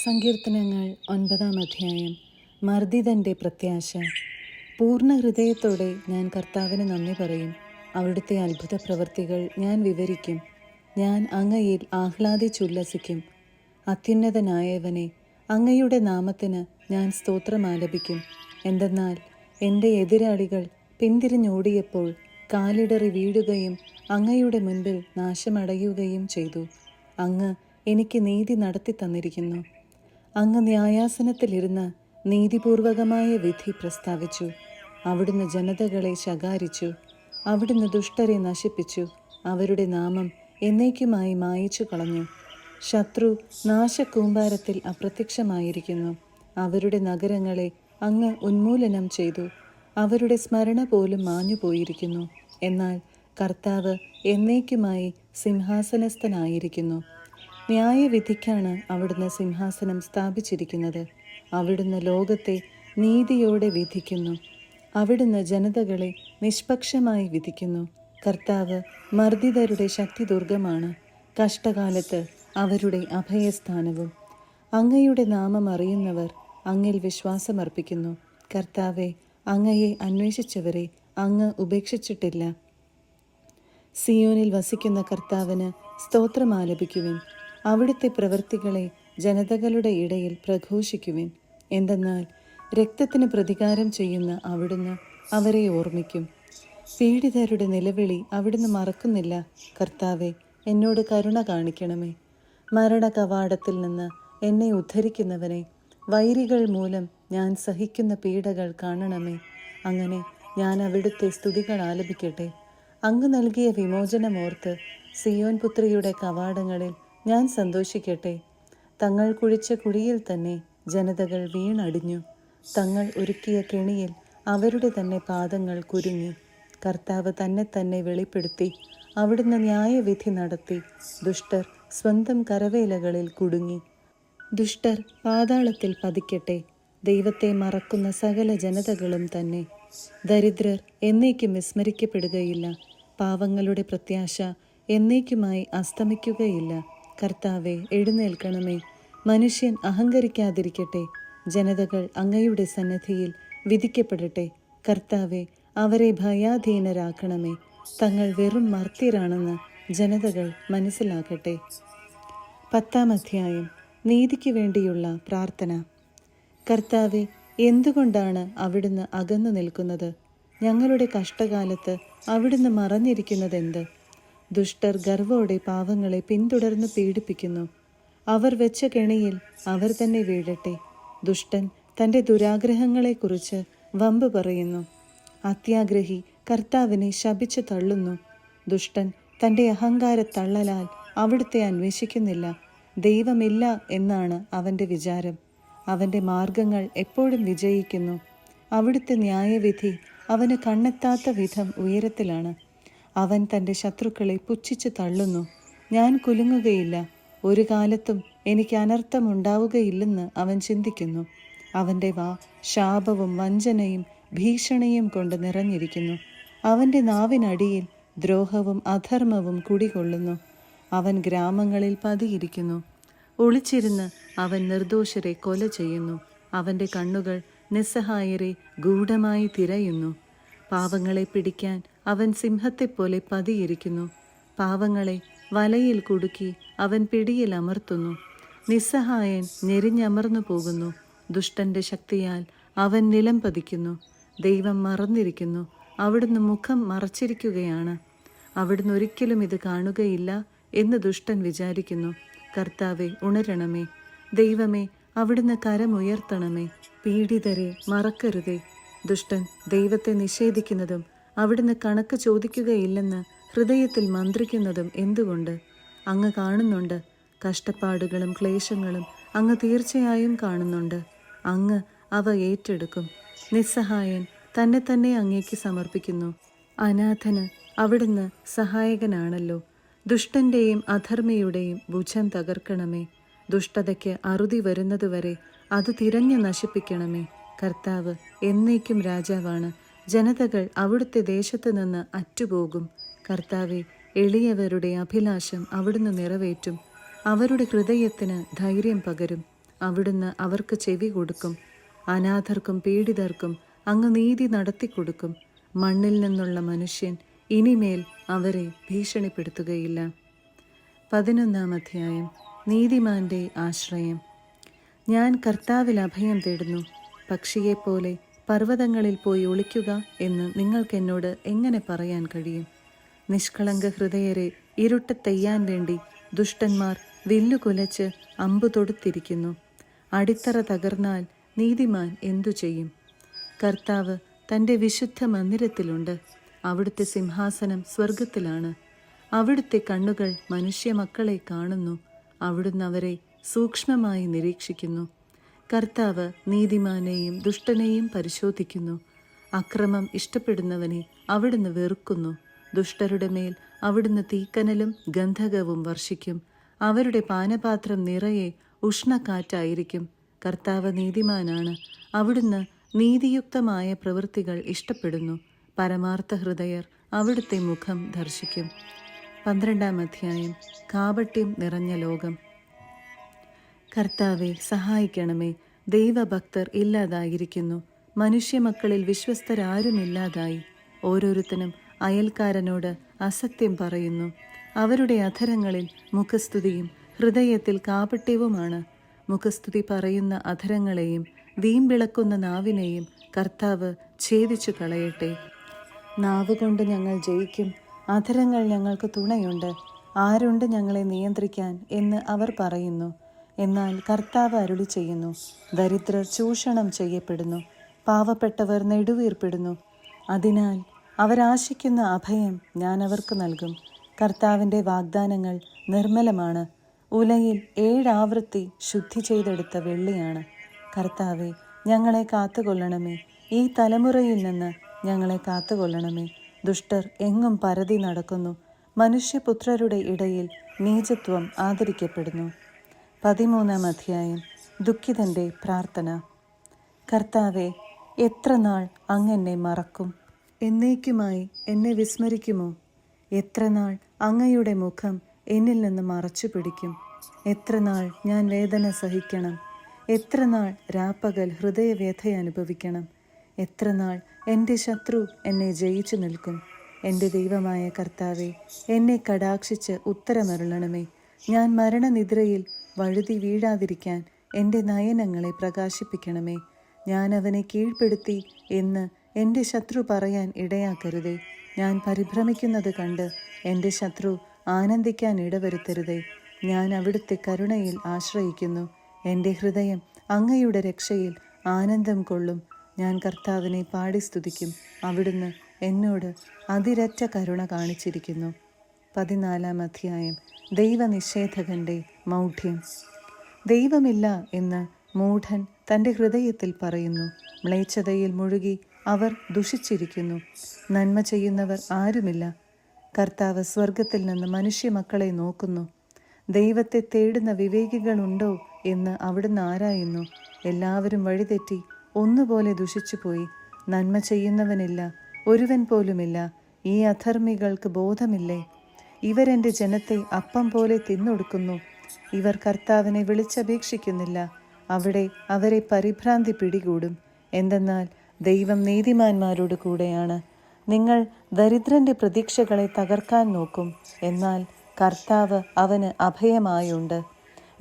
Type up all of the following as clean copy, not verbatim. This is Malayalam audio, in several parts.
സങ്കീർത്തനങ്ങൾ 9-ാം അധ്യായം. മർദ്ദിതൻ്റെ പ്രത്യാശ. പൂർണ്ണ ഹൃദയത്തോടെ ഞാൻ കർത്താവിന് നന്ദി പറയും. അവിടുത്തെ അത്ഭുത പ്രവൃത്തികൾ ഞാൻ വിവരിക്കും. ഞാൻ അങ്ങയിൽ ആഹ്ലാദിച്ചുല്ലസിക്കും. അത്യുന്നതനായവനെ, അങ്ങയുടെ നാമത്തിന് ഞാൻ സ്തോത്രമാലപിക്കും. എന്തെന്നാൽ എൻ്റെ എതിരാളികൾ പിന്തിരിഞ്ഞോടിയപ്പോൾ കാലിടറി വീഴുകയും അങ്ങയുടെ മുൻപിൽ നാശമടയുകയും ചെയ്തു. അങ്ങ് എനിക്ക് നീതി നടത്തി തന്നിരിക്കുന്നു. അങ്ങ് ന്യായാസനത്തിലിരുന്ന് നീതിപൂർവകമായ വിധി പ്രസ്താവിച്ചു. അവിടുന്ന് ജനതകളെ ശകാരിച്ചു. അവിടുന്ന് ദുഷ്ടരെ നശിപ്പിച്ചു. അവരുടെ നാമം എന്നേക്കുമായി മായിച്ചു കളഞ്ഞു. ശത്രു നാശകൂമ്പാരത്തിൽ അപ്രത്യക്ഷമായിരിക്കുന്നു. അവരുടെ നഗരങ്ങളെ അങ്ങ് ഉന്മൂലനം ചെയ്തു. അവരുടെ സ്മരണ പോലും മാഞ്ഞുപോയിരിക്കുന്നു. എന്നാൽ കർത്താവ് എന്നേക്കുമായി സിംഹാസനസ്ഥനായിരിക്കുന്നു. ന്യായവിധിക്കാണ് അവിടുന്ന് സിംഹാസനം സ്ഥാപിച്ചിരിക്കുന്നത്. അവിടുന്ന് ലോകത്തെ നീതിയോടെ വിധിക്കുന്നു. അവിടുന്ന് ജനതകളെ നിഷ്പക്ഷമായി വിധിക്കുന്നു. കർത്താവ് മർദ്ദിതരുടെ ശക്തിദുർഗമാണ്, കഷ്ടകാലത്ത് അവരുടെ അഭയസ്ഥാനവും. അങ്ങയുടെ നാമം അറിയുന്നവർ അങ്ങിൽ വിശ്വാസമർപ്പിക്കുന്നു. കർത്താവെ, അങ്ങയെ അന്വേഷിച്ചവരെ അങ്ങ് ഉപേക്ഷിച്ചിട്ടില്ല. സിയോനിൽ വസിക്കുന്ന കർത്താവിന് സ്തോത്രമാലപിക്കുവിൻ. അവിടുത്തെ പ്രവൃത്തികളെ ജനതകളുടെ ഇടയിൽ പ്രഘോഷിക്കുവിൻ. എന്തെന്നാൽ രക്തത്തിന് പ്രതികാരം ചെയ്യുന്ന അവിടുന്ന് അവരെ ഓർമ്മിക്കും. പീഡിതരുടെ നിലവിളി അവിടുന്ന് മറക്കുന്നില്ല. കർത്താവെ, എന്നോട് കരുണ കാണിക്കണമേ. മരണ കവാടത്തിൽ നിന്ന് എന്നെ ഉദ്ധരിക്കുന്നവനെ, വൈരികൾ മൂലം ഞാൻ സഹിക്കുന്ന പീഡകൾ കാണണമേ. അങ്ങനെ ഞാൻ അവിടുത്തെ സ്തുതികൾ ആലപിക്കട്ടെ. അങ്ങ് നൽകിയ വിമോചനമോർത്ത് സിയോൻ പുത്രിയുടെ കവാടങ്ങളിൽ ഞാൻ സന്തോഷിക്കട്ടെ. തങ്ങൾ കുഴിച്ച കുഴിയിൽ തന്നെ ജനതകൾ വീണടിഞ്ഞു. തങ്ങൾ ഒരുക്കിയ കെണിയിൽ അവരുടെ തന്നെ പാദങ്ങൾ കുരുങ്ങി. കർത്താവ് തന്നെ തന്നെ വെളിപ്പെടുത്തി. അവിടുന്ന് ന്യായവിധി നടത്തി. ദുഷ്ടർ സ്വന്തം കരവേലകളിൽ കുടുങ്ങി. ദുഷ്ടർ പാതാളത്തിൽ പതിക്കട്ടെ. ദൈവത്തെ മറക്കുന്ന സകല ജനതകളും തന്നെ. ദരിദ്രർ എന്നേക്കും വിസ്മരിക്കപ്പെടുകയില്ല. പാവങ്ങളുടെ പ്രത്യാശ എന്നേക്കുമായി അസ്തമിക്കുകയില്ല. കർത്താവെ, എഴുന്നേൽക്കണമേ. മനുഷ്യൻ അഹങ്കരിക്കാതിരിക്കട്ടെ. ജനതകൾ അങ്ങയുടെ സന്നിധിയിൽ വിധിക്കപ്പെടട്ടെ. കർത്താവെ, അവരെ ഭയാധീനരാക്കണമേ. തങ്ങൾ വെറും മർത്യരാണെന്ന് ജനതകൾ മനസ്സിലാക്കട്ടെ. 10-ാം അധ്യായം. നീതിക്ക് വേണ്ടിയുള്ള പ്രാർത്ഥന. കർത്താവെ, എന്തുകൊണ്ടാണ് അവിടുന്ന് അകന്നു നിൽക്കുന്നത്? ഞങ്ങളുടെ കഷ്ടകാലത്ത് അവിടുന്ന് മറഞ്ഞിരിക്കുന്നതെന്ത്? ദുഷ്ടർ ഗർവോടെ പാവങ്ങളെ പിന്തുടർന്ന് പീഡിപ്പിക്കുന്നു. അവർ വെച്ച കെണിയിൽ അവർ തന്നെ വീഴട്ടെ. ദുഷ്ടൻ തൻ്റെ ദുരാഗ്രഹങ്ങളെക്കുറിച്ച് വമ്പ് പറയുന്നു. അത്യാഗ്രഹി കർത്താവിനെ ശപിച്ചു തള്ളുന്നു. ദുഷ്ടൻ തൻ്റെ അഹങ്കാരത്തള്ളലാൽ അവിടുത്തെ അന്വേഷിക്കുന്നില്ല. ദൈവമില്ല എന്നാണ് അവൻ്റെ വിചാരം. അവൻ്റെ മാർഗങ്ങൾ എപ്പോഴും വിജയിക്കുന്നു. അവിടുത്തെ ന്യായവിധി അവന് കണ്ണെത്താത്ത വിധം ഉയരത്തിലാണ്. അവൻ തൻ്റെ ശത്രുക്കളെ പുച്ഛിച്ചു തള്ളുന്നു. ഞാൻ കുലുങ്ങുകയില്ല, ഒരു കാലത്തും എനിക്ക് അനർത്ഥമുണ്ടാവുകയില്ലെന്ന് അവൻ ചിന്തിക്കുന്നു. അവൻ്റെ വാ ശാപവും വഞ്ചനയും ഭീഷണിയും കൊണ്ട് നിറഞ്ഞിരിക്കുന്നു. അവൻ്റെ നാവിനടിയിൽ ദ്രോഹവും അധർമ്മവും കുടികൊള്ളുന്നു. അവൻ ഗ്രാമങ്ങളിൽ പതിയിരിക്കുന്നു. ഒളിച്ചിരുന്ന് അവൻ നിർദോഷരെ കൊല ചെയ്യുന്നു. അവൻ്റെ കണ്ണുകൾ നിസ്സഹായരെ ഗൂഢമായി തിരയുന്നു. പാവങ്ങളെ പിടിക്കാൻ അവൻ സിംഹത്തെപ്പോലെ പതിയിരിക്കുന്നു. പാവങ്ങളെ വലയിൽ കുടുക്കി അവൻ പിടിയിൽ അമർത്തുന്നു. നിസ്സഹായൻ ഞെരിഞ്ഞമർന്നു പോകുന്നു. ദുഷ്ടന്റെ ശക്തിയാൽ അവൻ നിലം പതിക്കുന്നു. ദൈവം മറന്നിരിക്കുന്നു. അവിടുന്ന് മുഖം മറച്ചിരിക്കുകയാണ്. അവിടുന്ന് ഒരിക്കലും ഇത് കാണുകയില്ല എന്ന് ദുഷ്ടൻ വിചാരിക്കുന്നു. കർത്താവെ, ഉണരണമേ. ദൈവമേ, അവിടുന്ന് കരമുയർത്തണമേ. പീഡിതരെ മറക്കരുതേ. ദുഷ്ടൻ ദൈവത്തെ നിഷേധിക്കുന്നതും അവിടുന്ന് കണക്ക് ചോദിക്കുകയില്ലെന്ന് ഹൃദയത്തിൽ മന്ത്രിക്കുന്നതും എന്തുകൊണ്ട്? അങ്ങ് കാണുന്നുണ്ട്. കഷ്ടപ്പാടുകളും ക്ലേശങ്ങളും അങ്ങ് തീർച്ചയായും കാണുന്നുണ്ട്. അങ്ങ് അവ ഏറ്റെടുക്കും. നിസ്സഹായൻ തന്നെ തന്നെ അങ്ങേക്ക് സമർപ്പിക്കുന്നു. അനാഥന് അവിടുന്ന് സഹായകനാണല്ലോ. ദുഷ്ടന്റെയും അധർമ്മിയുടെയും ഭുജം തകർക്കണമേ. ദുഷ്ടതയ്ക്ക് അറുതി വരുന്നതുവരെ അത് തിരഞ്ഞു നശിപ്പിക്കണമേ. കർത്താവ് എന്നേക്കും രാജാവാണ്. ജനതകൾ അവിടുത്തെ ദേശത്ത് നിന്ന് അറ്റുപോകും. കർത്താവെ, എളിയവരുടെ അഭിലാഷം അവിടുന്ന് നിറവേറ്റും. അവരുടെ ഹൃദയത്തിന് ധൈര്യം പകരും. അവിടുന്ന് അവർക്ക് ചെവി കൊടുക്കും. അനാഥർക്കും പീഡിതർക്കും അങ്ങ് നീതി നടത്തിക്കൊടുക്കും. മണ്ണിൽ നിന്നുള്ള മനുഷ്യൻ ഇനിമേൽ അവരെ ഭീഷണിപ്പെടുത്തുകയില്ല. 11-ാം അധ്യായം. നീതിമാന്റെ ആശ്രയം. ഞാൻ കർത്താവിൽ അഭയം തേടുന്നു. പക്ഷിയെപ്പോലെ പർവ്വതങ്ങളിൽ പോയി ഒളിക്കുക എന്ന് നിങ്ങൾക്കെന്നോട് എങ്ങനെ പറയാൻ കഴിയും? നിഷ്കളങ്ക ഹൃദയരെ ഇരുട്ടത്തെയ്യാൻ വേണ്ടി ദുഷ്ടന്മാർ വില്ലുകുലച്ച് അമ്പു തൊടുത്തിരിക്കുന്നു. അടിത്തറ തകർന്നാൽ നീതിമാൻ എന്തു ചെയ്യും? കർത്താവ് തൻ്റെ വിശുദ്ധ മന്ദിരത്തിലുണ്ട്. അവിടുത്തെ സിംഹാസനം സ്വർഗത്തിലാണ്. അവിടുത്തെ കണ്ണുകൾ മനുഷ്യമക്കളെ കാണുന്നു. അവിടുന്ന് അവരെ സൂക്ഷ്മമായി നിരീക്ഷിക്കുന്നു. കർത്താവ് നീതിമാനെയും ദുഷ്ടനെയും പരിശോധിക്കുന്നു. അക്രമം ഇഷ്ടപ്പെടുന്നവനെ അവിടുന്ന് വെറുക്കുന്നു. ദുഷ്ടരുടെ മേൽ അവിടുന്ന് തീക്കനലും ഗന്ധകവും വർഷിക്കും. അവരുടെ പാനപാത്രം നിറയെ ഉഷ്ണക്കാറ്റായിരിക്കും. കർത്താവ് നീതിമാനാണ്. അവിടുന്ന് നീതിയുക്തമായ പ്രവൃത്തികൾ ഇഷ്ടപ്പെടുന്നു. പരമാർത്ഥ ഹൃദയർ അവിടുത്തെ മുഖം ദർശിക്കും. 12-ാം അധ്യായം. കാപട്യം നിറഞ്ഞ ലോകം. കർത്താവെ, സഹായിക്കണമേ. ദൈവഭക്തർ ഇല്ലാതായിരിക്കുന്നു. മനുഷ്യമക്കളിൽ വിശ്വസ്തരാരുമില്ലാതായി. ഓരോരുത്തനും അയൽക്കാരനോട് അസത്യം പറയുന്നു. അവരുടെ അധരങ്ങളിൽ മുഖസ്തുതിയും ഹൃദയത്തിൽ കാപട്യവുമാണ്. മുഖസ്തുതി പറയുന്ന അധരങ്ങളെയും വീമ്പിളക്കുന്ന നാവിനെയും കർത്താവ് ഛേദിച്ചു കളയട്ടെ. നാവുകൊണ്ട് ഞങ്ങൾ ജയിക്കും. അധരങ്ങൾ ഞങ്ങൾക്ക് തുണയുണ്ട്. ആരുണ്ട് ഞങ്ങളെ നിയന്ത്രിക്കാൻ എന്ന് അവർ പറയുന്നു. എന്നാൽ കർത്താവ് അരുളി ചെയ്യുന്നു, ദരിദ്രർ ചൂഷണം ചെയ്യപ്പെടുന്നു, പാവപ്പെട്ടവർ നെടുവീർപ്പെടുന്നു. അതിനാൽ അവരാശിക്കുന്ന അഭയം ഞാൻ അവർക്ക് നൽകും. കർത്താവിൻ്റെ വാഗ്ദാനങ്ങൾ നിർമ്മലമാണ്. ഉലയിൽ 7 ആവൃത്തി ശുദ്ധി ചെയ്തെടുത്ത വെള്ളിയാണ്. കർത്താവെ, ഞങ്ങളെ കാത്തുകൊള്ളണമേ. ഈ തലമുറയിൽ നിന്ന് ഞങ്ങളെ കാത്തുകൊള്ളണമേ. ദുഷ്ടർ എങ്ങും പരതി നടക്കുന്നു. മനുഷ്യപുത്രരുടെ ഇടയിൽ നീചത്വം ആദരിക്കപ്പെടുന്നു. 13-ാം അധ്യായം. ദുഃഖിതൻ്റെ പ്രാർത്ഥന. കർത്താവെ, എത്ര നാൾ അങ്ങെന്നെ മറക്കും? എന്നേക്കുമായി എന്നെ വിസ്മരിക്കുമോ? എത്ര നാൾ അങ്ങയുടെ മുഖം എന്നിൽ നിന്ന് മറച്ചു പിടിക്കും? എത്ര നാൾ ഞാൻ വേദന സഹിക്കണം? എത്ര നാൾ രാപ്പകൽ ഹൃദയവ്യഥ അനുഭവിക്കണം? എത്ര നാൾ എൻ്റെ ശത്രു എന്നെ ജയിച്ചു നിൽക്കും? എൻ്റെ ദൈവമായ കർത്താവെ, എന്നെ കടാക്ഷിച്ച് ഉത്തരമരുളണമേ. ഞാൻ മരണനിദ്രയിൽ വഴുതി വീഴാതിരിക്കാൻ എൻ്റെ നയനങ്ങളെ പ്രകാശിപ്പിക്കണമേ. ഞാൻ അവനെ കീഴ്പ്പെടുത്തി എന്ന് എൻ്റെ ശത്രു പറയാൻ ഇടയാക്കരുതേ. ഞാൻ പരിഭ്രമിക്കുന്നത് കണ്ട് എൻ്റെ ശത്രു ആനന്ദിക്കാൻ ഇടവരുത്തരുതേ. ഞാൻ അവിടുത്തെ കരുണയിൽ ആശ്രയിക്കുന്നു. എൻ്റെ ഹൃദയം അങ്ങയുടെ രക്ഷയിൽ ആനന്ദം കൊള്ളും. ഞാൻ കർത്താവിനെ പാടി സ്തുതിക്കും. അവിടുന്ന് എന്നോട് അതിരറ്റ കരുണ കാണിച്ചിരിക്കുന്നു. 14-ാം അധ്യായം. ദൈവനിഷേധകൻ്റെ മൗഢ്യം. ദൈവമില്ല എന്ന് മൂഢൻ തൻ്റെ ഹൃദയത്തിൽ പറയുന്നു. മ്ലേച്ഛതയിൽ മുഴുകി അവർ ദുഷിച്ചിരിക്കുന്നു. നന്മ ചെയ്യുന്നവർ ആരുമില്ല. കർത്താവ് സ്വർഗത്തിൽ നിന്ന് മനുഷ്യമക്കളെ നോക്കുന്നു. ദൈവത്തെ തേടുന്ന വിവേകികളുണ്ടോ എന്ന് അവിടുന്ന് ആരായുന്നു. എല്ലാവരും വഴിതെറ്റി ഒന്നുപോലെ ദുഷിച്ചുപോയി. നന്മ ചെയ്യുന്നവനില്ല, ഒരുവൻ പോലുമില്ല. ഈ അധർമ്മികൾക്ക് ബോധമില്ലേ? ഇവരെൻ്റെ ജനത്തെ അപ്പം പോലെ തിന്നൊടുക്കുന്നു. ഇവർ കർത്താവിനെ വിളിച്ചപേക്ഷിക്കുന്നില്ല. അവിടെ അവരെ പരിഭ്രാന്തി പിടികൂടും. എന്തെന്നാൽ ദൈവം നീതിമാന്മാരോട് കൂടെയാണ്. നിങ്ങൾ ദരിദ്രൻ്റെ പ്രതീക്ഷകളെ തകർക്കാൻ നോക്കും. എന്നാൽ കർത്താവ് അവന് അഭയമായുണ്ട്.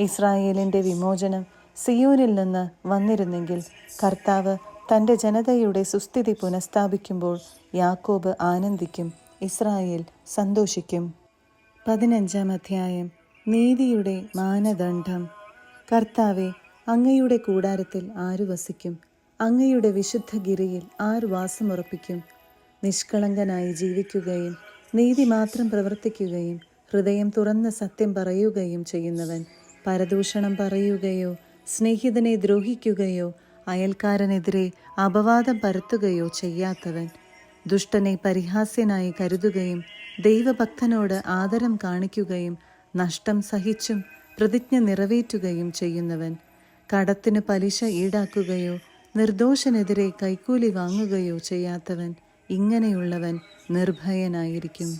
ഇസ്രായേലിൻ്റെ വിമോചനം സിയോനിൽ നിന്ന് വന്നിരുന്നെങ്കിൽ, കർത്താവ് തൻ്റെ ജനതയുടെ സുസ്ഥിതി പുനഃസ്ഥാപിക്കുമ്പോൾ യാക്കോബ് ആനന്ദിക്കും, ഇസ്രായേൽ സന്തോഷിക്കും. 15-ാം അധ്യായം. നീതിയുടെ മാനദണ്ഡം. കർത്താവെ, അങ്ങയുടെ കൂടാരത്തിൽ ആര് വസിക്കും? അങ്ങയുടെ വിശുദ്ധഗിരിയിൽ ആര് വാസമുറപ്പിക്കും? നിഷ്കളങ്കനായി ജീവിക്കുകയും നീതി മാത്രം പ്രവർത്തിക്കുകയും ഹൃദയം തുറന്ന് സത്യം പറയുകയും ചെയ്യുന്നവൻ, പരദൂഷണം പറയുകയോ സ്നേഹിതനെ ദ്രോഹിക്കുകയോ അയൽക്കാരനെതിരെ അപവാദം പരത്തുകയോ ചെയ്യാത്തവൻ, ദുഷ്ടനെ പരിഹാസ്യനായി കരുതുകയും ദൈവഭക്തനോട് ആദരം കാണിക്കുകയും നഷ്ടം സഹിച്ചും പ്രതിജ്ഞ നിറവേറ്റുകയും ചെയ്യുന്നവൻ, കടത്തിന് പലിശ ഈടാക്കുകയോ നിർദോഷനെതിരെ കൈക്കൂലി വാങ്ങുകയോ ചെയ്യാത്തവൻ, ഇങ്ങനെയുള്ളവൻ നിർഭയനായിരിക്കും.